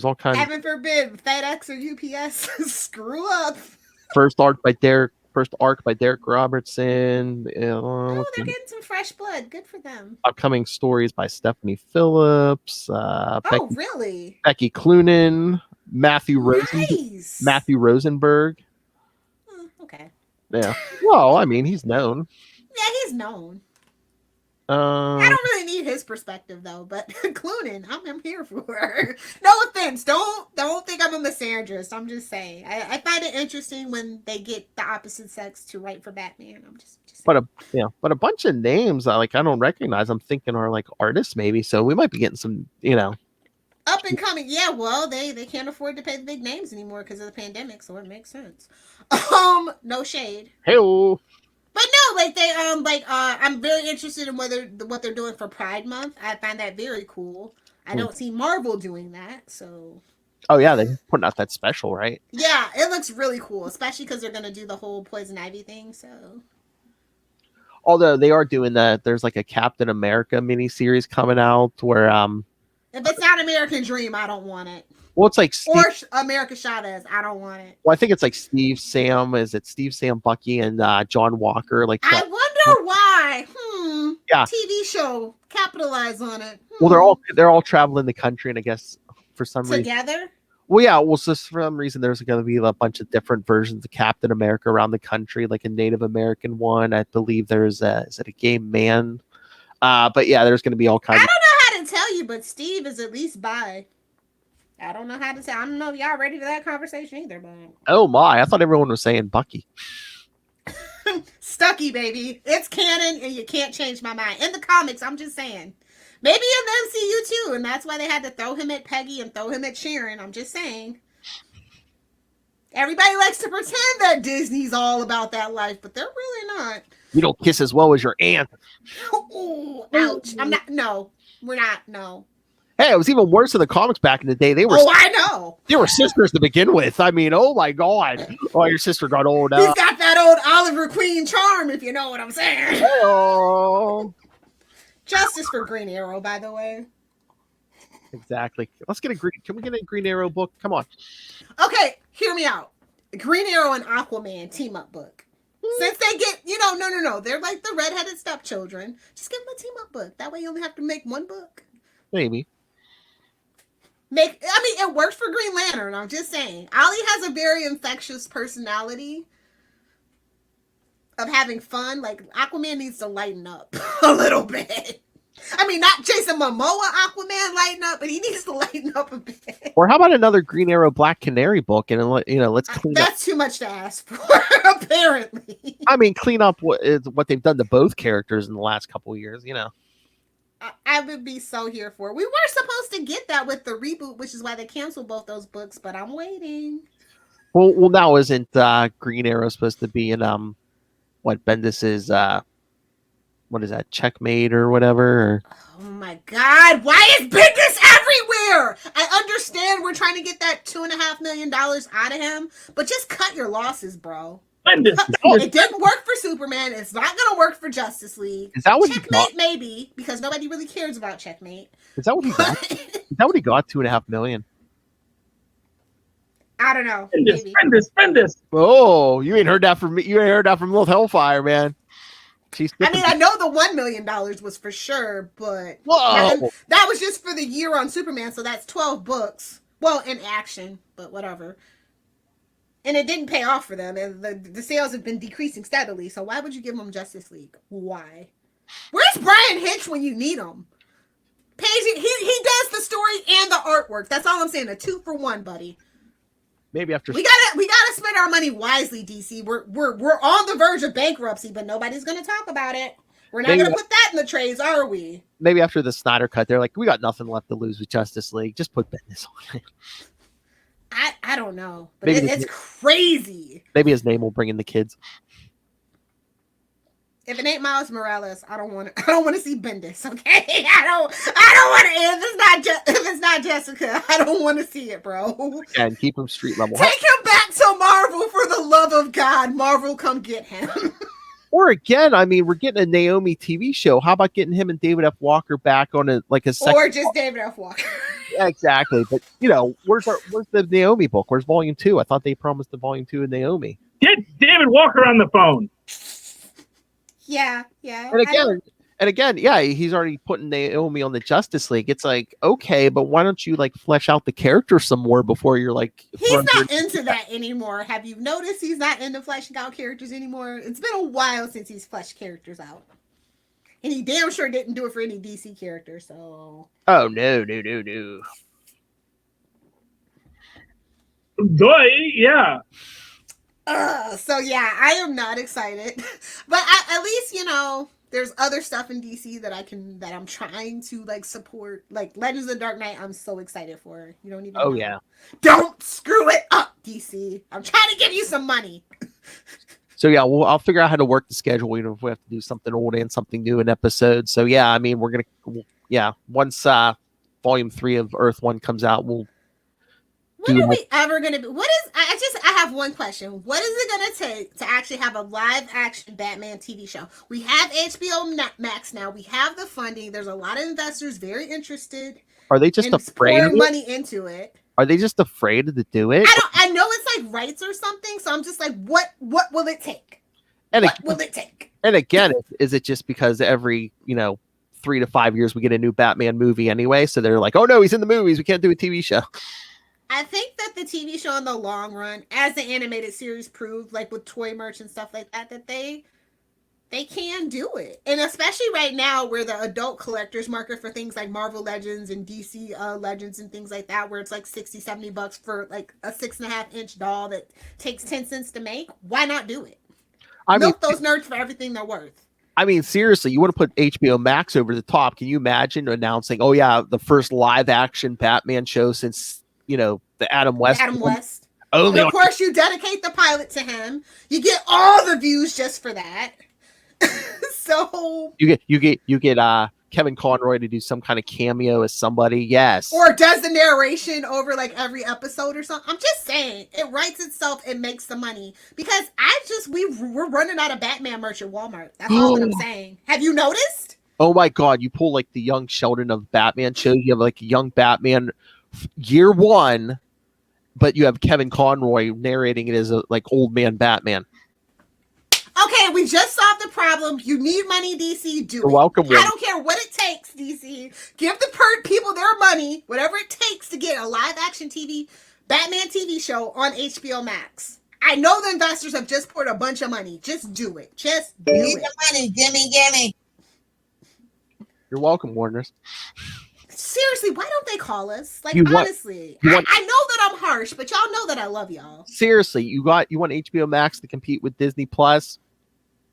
all kinds. Heaven forbid FedEx or UPS screw up. First arc by Derek Robertson. Oh, they're getting some fresh blood. Good for them. Upcoming stories by Stephanie Phillips. Really? Becky Cloonan, Matthew Rosenberg. Okay. Yeah. Well, I mean, he's known. Yeah, he's known. I don't really need his perspective though, but Cloonan, I'm here for her. No offense, don't think I'm a misandrist. I'm just saying, I find it interesting when they get the opposite sex to write for Batman. I'm just but a bunch of names I don't recognize. I'm thinking are like artists maybe, so we might be getting some up and coming. Yeah, well, they can't afford to pay the big names anymore because of the pandemic, so it makes sense. No shade. Hey-o. But no, I'm very interested in what they're doing for Pride Month. I find that very cool. I don't see Marvel doing that, so Oh yeah, they're putting out that special, right? Yeah, it looks really cool, especially because they're gonna do the whole Poison Ivy thing. So, Although they are doing that, there's like a Captain America miniseries coming out where if it's not American Dream, I don't want it. well, it's like Steve, Or America Chavez, I don't want it. well, I think it's like Steve, Sam, is it Steve, Sam, Bucky, and John Walker? Like, I wonder why. Yeah. TV show capitalize on it. well, they're all traveling the country, and I guess for some reason, together. well, yeah, well, so for some reason, there's going to be a bunch of different versions of Captain America around the country, like a Native American one. I believe there's is it a gay man? But yeah, there's going to be all kinds. I don't know how to tell you, but Steve is at least bi. I don't know how to tell. I don't know if y'all ready for that conversation either, but Oh my! I thought everyone was saying Bucky. Stucky, baby. It's canon, and you can't change my mind. In the comics, I'm just saying. Maybe in the MCU too, and that's why they had to throw him at Peggy and throw him at Sharon. I'm just saying. Everybody likes to pretend that Disney's all about that life, but they're really not. You don't kiss as well as your aunt. Ooh, ouch. I'm not. No, we're not. No. Hey, it was even worse in the comics back in the day. They were. Oh, I know. They were sisters to begin with. I mean, oh my god! Oh, your sister got old. He's got that old Oliver Queen charm, if you know what I'm saying. Oh. Justice for Green Arrow, by the way. Exactly. Let's get a green. Can we get a Green Arrow book? Come on. Okay, hear me out. Green Arrow and Aquaman team up book. Since they get, no. They're like the redheaded stepchildren. Just give them a team up book. That way you only have to make one book. Maybe. It works for Green Lantern. I'm just saying. Ollie has a very infectious personality of having fun. Like, Aquaman needs to lighten up a little bit. I mean, not Jason Momoa Aquaman lighten up, but he needs to lighten up a bit. Or how about another Green Arrow Black Canary book? And let's clean up. That's too much to ask for, apparently. I mean, clean up what they've done to both characters in the last couple of years. I would be so here for it. We were supposed to get that with the reboot, which is why they canceled both those books, but I'm waiting. Well, now isn't Green Arrow supposed to be in what Bendis's what is that, Checkmate or whatever? Oh my god, why is Bendis everywhere? I understand we're trying to get that $2.5 million out of him, but just cut your losses, bro. It didn't work for Superman. It's not going to work for Justice League. Is that what Checkmate, he got? maybe, because nobody really cares about Checkmate. Is that what he got? Is that what he got? $2.5 million. I don't know. Bendis. Oh, you ain't heard that from me. You ain't heard that from Little Hellfire, man. I know the $1 million was for sure, but that was just for the year on Superman, so that's 12 books. Well, in action, but whatever. And it didn't pay off for them, and the sales have been decreasing steadily. So why would you give them Justice League? Why? Where's Brian Hitch when you need him? Paige, he does the story and the artwork. That's all I'm saying. A 2-for-1, buddy. Maybe after we gotta spend our money wisely, DC. We're on the verge of bankruptcy, but nobody's gonna talk about it. We're not gonna put that in the trades, are we? Maybe after the Snyder cut, they're like, we got nothing left to lose with Justice League. Just put Bendis on it. I don't know, but it's crazy. Maybe his name will bring in the kids. If it ain't Miles Morales, I don't want to see Bendis. Okay, I don't want to. If it's not Jessica, I don't want to see it, bro. And keep him street level. Take him back to Marvel, for the love of God. Marvel, come get him. Or again, I mean, we're getting a Naomi TV show. How about getting him and David F. Walker back on a second? Or just David F. Walker. Yeah, exactly. But where's the Naomi book? Where's Volume 2? I thought they promised the Volume 2 of Naomi. Get David Walker on the phone. Yeah. And again, yeah, he's already putting Naomi on the Justice League. It's like, okay, but why don't you flesh out the character some more before you're he's not into that anymore. Have you noticed he's not into fleshing out characters anymore? It's been a while since he's fleshed characters out. And he damn sure didn't do it for any DC character, so. Oh, no. Yeah. So yeah, I am not excited. But at least, there's other stuff in DC that I'm trying to support. Like Legends of the Dark Knight, I'm so excited for. You don't even know. Yeah. Don't screw it up, DC. I'm trying to give you some money. So yeah, I'll figure out how to work the schedule. If we have to do something old and something new in episodes. So yeah, I mean, once Volume 3 of Earth 1 comes out, we'll When are we ever going to be? I have one question. What is it going to take to actually have a live action Batman TV show? We have HBO Max now. We have the funding. There's a lot of investors very interested. Are they just afraid of pouring money into it? Are they just afraid to do it? I know it's like rights or something. So I'm just like, what will it take? What will it take? And again, is it just because every 3 to 5 years we get a new Batman movie anyway? So they're like, oh no, he's in the movies. We can't do a TV show. I think that the TV show in the long run, as the animated series proved, like with toy merch and stuff like that, that they can do it. And especially right now where the adult collector's market for things like Marvel Legends and DC Legends and things like that, where it's like $60-$70 for like a 6.5-inch doll that takes 10 cents to make, why not do it? Milk those nerds for everything they're worth. I mean, seriously, you want to put HBO Max over the top. Can you imagine announcing, oh yeah, the first live action Batman show since the Adam West. And of course, you dedicate the pilot to him. You get all the views just for that. So you get Kevin Conroy to do some kind of cameo as somebody. Yes, or does the narration over like every episode or something. I'm just saying, it writes itself. It makes the money because we're running out of Batman merch at Walmart. That's all that I'm saying. Have you noticed? Oh my God! You pull like the young Sheldon of Batman shows. You have like a young Batman. Year one, but you have Kevin Conroy narrating it as a like old man Batman. Okay, we just solved the problem. You need money, DC. Do You're it. welcome. I don't care what it takes, DC. Give the people their money, whatever it takes to get a live action Batman TV show on HBO Max. I know the investors have just poured a bunch of money. Just do it. Just do it. The money. Gimme. You're welcome, Warners. Seriously, why don't they call us? Like, honestly, I know that I'm harsh, but y'all know that I love y'all. Seriously, you want HBO Max to compete with Disney Plus?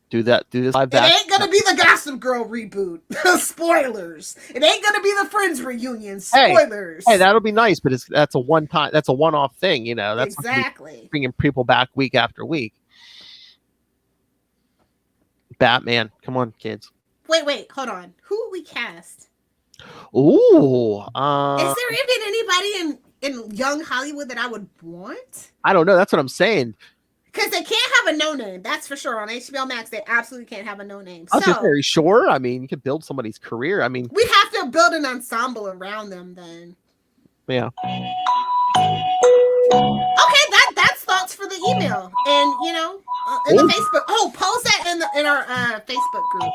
Do this live action. It ain't gonna be the Gossip Girl reboot. Spoilers. It ain't gonna be the Friends reunion. Spoilers. Hey, that'll be nice, but that's a one-time. That's a one-off thing. That's exactly bringing people back week after week. Batman, come on, kids. Wait, hold on. Who will we cast? Ooh. Is there even anybody in young Hollywood that I would want? I don't know. That's what I'm saying. Because they can't have a no-name. That's for sure. On HBO Max, they absolutely can't have a no-name. I'm just very sure. I mean, you could build somebody's career. I mean, we'd have to build an ensemble around them then. Yeah. Okay, that's thoughts for the email. And, in the Facebook. Oh, post that in our Facebook group.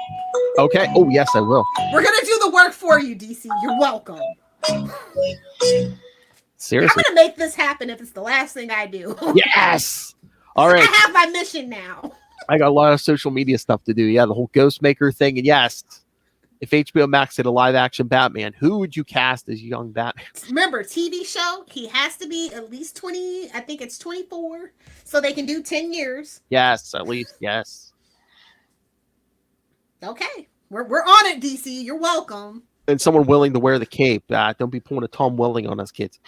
Okay. Oh, yes, I will. We're going to do the work for you, DC. You're welcome. Seriously. I'm going to make this happen if it's the last thing I do. Yes. All right. I have my mission now. I got a lot of social media stuff to do. Yeah, the whole Ghostmaker thing. And yes, if HBO Max did a live action Batman, who would you cast as young Batman? Remember, TV show, he has to be at least 20, I think it's 24, so they can do 10 years. Yes, at least, yes. Okay. We're on it, DC. You're welcome. And someone willing to wear the cape. Don't be pulling a Tom Welling on us, kids.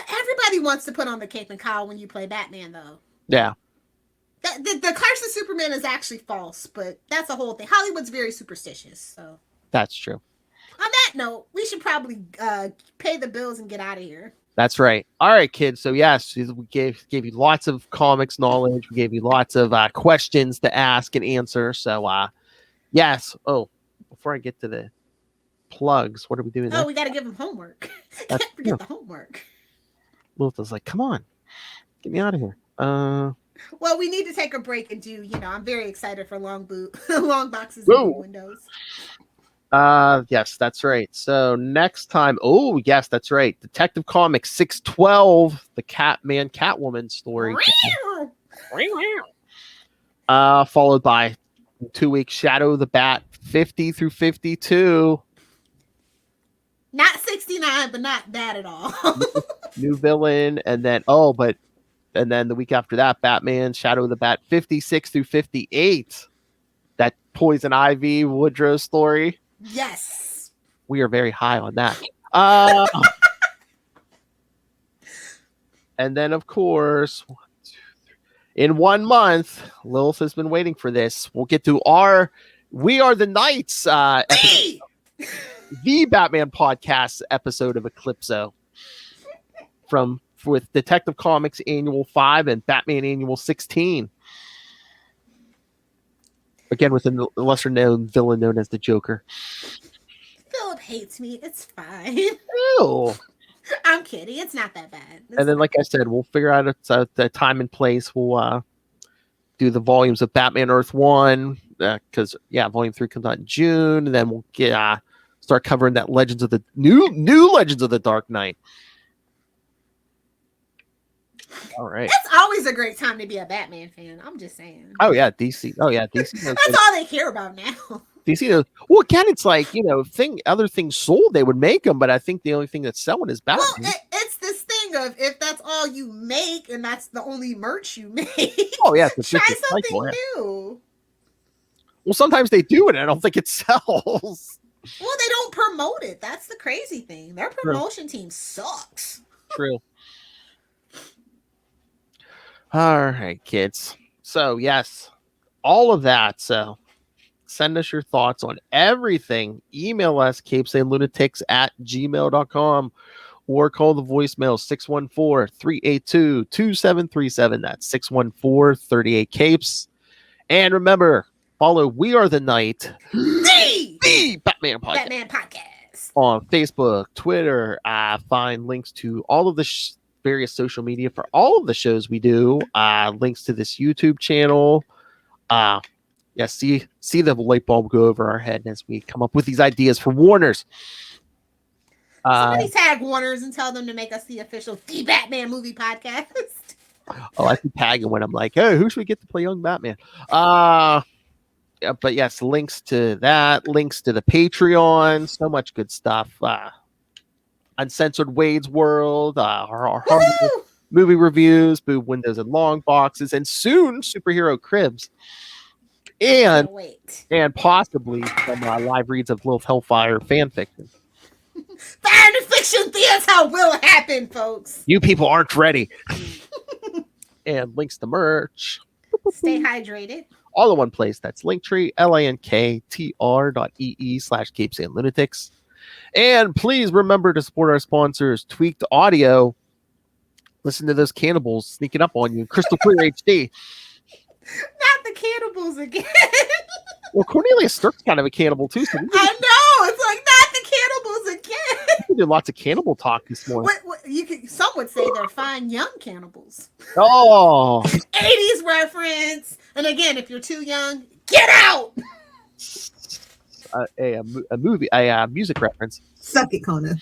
Everybody wants to put on the cape and cowl when you play Batman, though. Yeah. The curse of Superman is actually false, but that's a whole thing. Hollywood's very superstitious, so. That's true. On that note, we should probably pay the bills and get out of here. That's right. All right, kids. So yes, we gave you lots of comics knowledge. We gave you lots of questions to ask and answer. So yes. Oh, before I get to the plugs, what are we doing? Oh, we got to give them homework. Can't forget the homework. Lilith's like, come on, get me out of here. Well, we need to take a break and do. I'm very excited for long boxes and windows. Yes, that's right. So next time, oh yes, that's right. Detective Comics 612, the Catwoman story. Followed by 2 weeks Shadow the Bat 50 through 52. Not 69, but not bad at all. New villain, and then the week after that, Batman Shadow the Bat 56 through 58. That Poison Ivy Woodrow story. Yes. We are very high on that. And then, of course, in 1 month, Lilith has been waiting for this. We'll get to We Are the Knights episode, the Batman podcast episode of Eclipso. with Detective Comics Annual 5 and Batman Annual 16. Again, with a lesser known villain known as the Joker. Philip hates me. It's fine. Ew. I'm kidding. It's not that bad. And then, like I said, we'll figure out the time and place. We'll do the volumes of Batman Earth 1, because Volume 3 comes out in June, and then we'll get start covering that Legends of the new Legends of the Dark Knight. All right. It's always a great time to be a Batman fan. I'm just saying. Oh yeah, DC. DC. That's all they care about now. DC knows. Well, again, it's like, other things sold, they would make them, but I think the only thing that's selling is Batman. Well, it's this thing of if that's all you make and that's the only merch you make. Oh yeah, try something new. Well, sometimes they do it, and I don't think it sells. Well, they don't promote it. That's the crazy thing. Their promotion team sucks. True. All right, kids. So, yes, all of that. So, send us your thoughts on everything. Email us, capesandlunatics@gmail.com, or call the voicemail 614-382-2737. That's 614-38-CAPES. And remember, follow We Are the Night, the Batman Podcast. On Facebook, Twitter. Find links to all of the various social media for all of the shows we do. Links to this YouTube channel. See the light bulb go over our head as we come up with these ideas for Warner's. Somebody tag Warner's and tell them to make us the official The Batman Movie Podcast. I keep tagging when I'm like, hey, who should we get to play young Batman? But yes, links to that, links to the Patreon, so much good stuff. Uncensored Wade's World, our movie reviews, Boob Windows and Long Boxes, and soon Superhero Cribs. And possibly some live reads of Lilith Hellfire fan fiction. Fan fiction, that's how it will happen, folks. You people aren't ready. And links to merch. Stay hydrated. All in one place. That's Linktree, linktr.ee/capesandlunatics. And please remember to support our sponsors, Tweaked Audio. Listen to those cannibals sneaking up on you. Crystal Clear HD. Not the cannibals again. Well, Cornelius Stirk's kind of a cannibal too. So I know. It's like not the cannibals again. We did lots of cannibal talk this morning. Some would say they're fine young cannibals. Oh. 80s reference. And again, if you're too young, get out. A music reference. Suck it, Kona.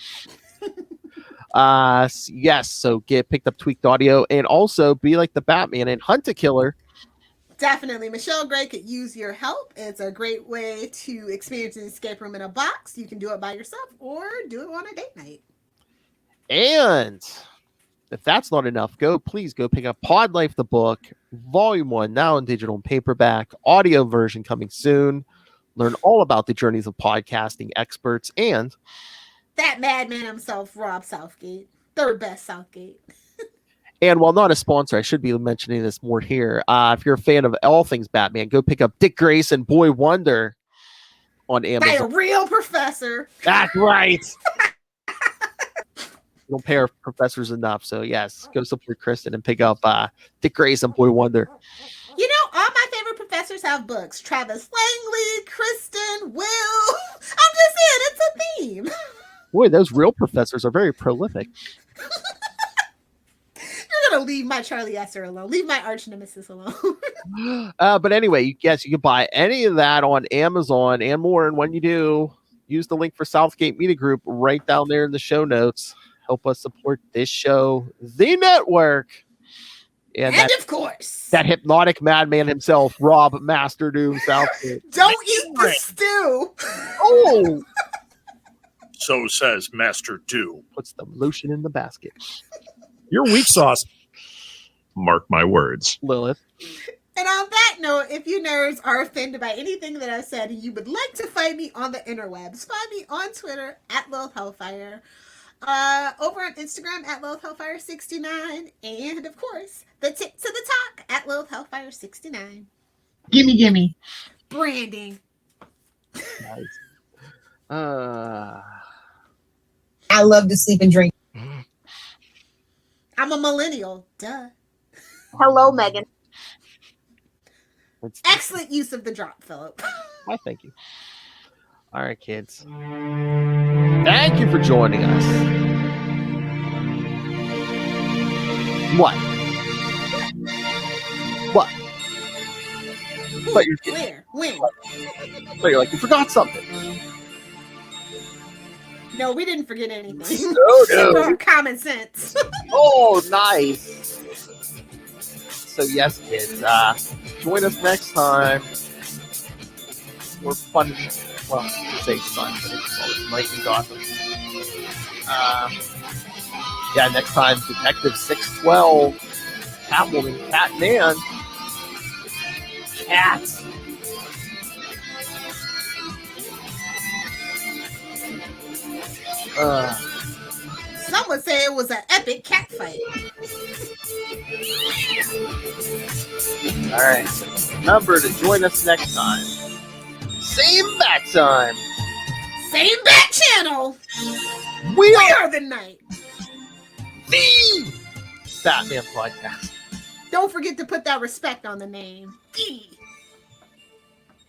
Yes. So get picked up Tweaked Audio, and also be like the Batman and hunt a killer. Definitely. Michelle Gray could use your help. It's a great way to experience an escape room in a box. You can do it by yourself or do it on a date night. And if that's not enough, please go pick up Pod Life the book, Volume 1, now in digital and paperback, audio version coming soon. Learn all about the journeys of podcasting experts and that madman himself, Rob Southgate, third best Southgate. And while not a sponsor, I should be mentioning this more here. If you're a fan of all things Batman, go pick up Dick Grayson, Boy Wonder on Amazon. By a real professor. That's right. We don't pay our professors enough. So, yes, go support Kristen and pick up Dick Grayson, Boy Wonder. You know, all my favorite professors have books. Travis Langley, Kristen, Will. I'm just saying, it's a theme. Boy, those real professors are very prolific. You're going to leave my Charlie Esser alone. Leave my arch nemesis alone. But anyway, you can buy any of that on Amazon and more. And when you do, use the link for Southgate Media Group right down there in the show notes. Help us support this show, the network. And of course, that hypnotic madman himself, Rob Master Doom Southgate. Don't eat the stew. Oh. So says Master Doom. Puts the lotion in the basket. You're weak sauce. Mark my words. Lilith. And on that note, if you nerds are offended by anything that I've said and you would like to find me on the interwebs, find me on Twitter at Lilith Hellfire, over on Instagram at Lilith Hellfire 69, and of course, the tip to the talk at Lilith Hellfire 69. Gimme. Branding. Nice. I love to sleep and drink. I'm a millennial. Duh. Hello, Megan. Excellent use of the drop, Philip. Why, thank you. All right, kids. Thank you for joining us. What? What? But you're, Where? When? but you're like, you forgot something. No, we didn't forget anything. No, Except for no. our common sense. Oh, nice. So yes, kids, join us next time. We're fun. Well, I say fun, but it's Mike and Gotham. Yeah, next time, Detective 612, Catwoman, Catman, Cats. Some would say it was an epic cat fight. All right. Remember to join us next time. Same bat time. Same bat channel. We are the night. The Batman podcast. Don't forget to put that respect on the name.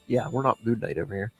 Yeah, we're not Moon Knight over here.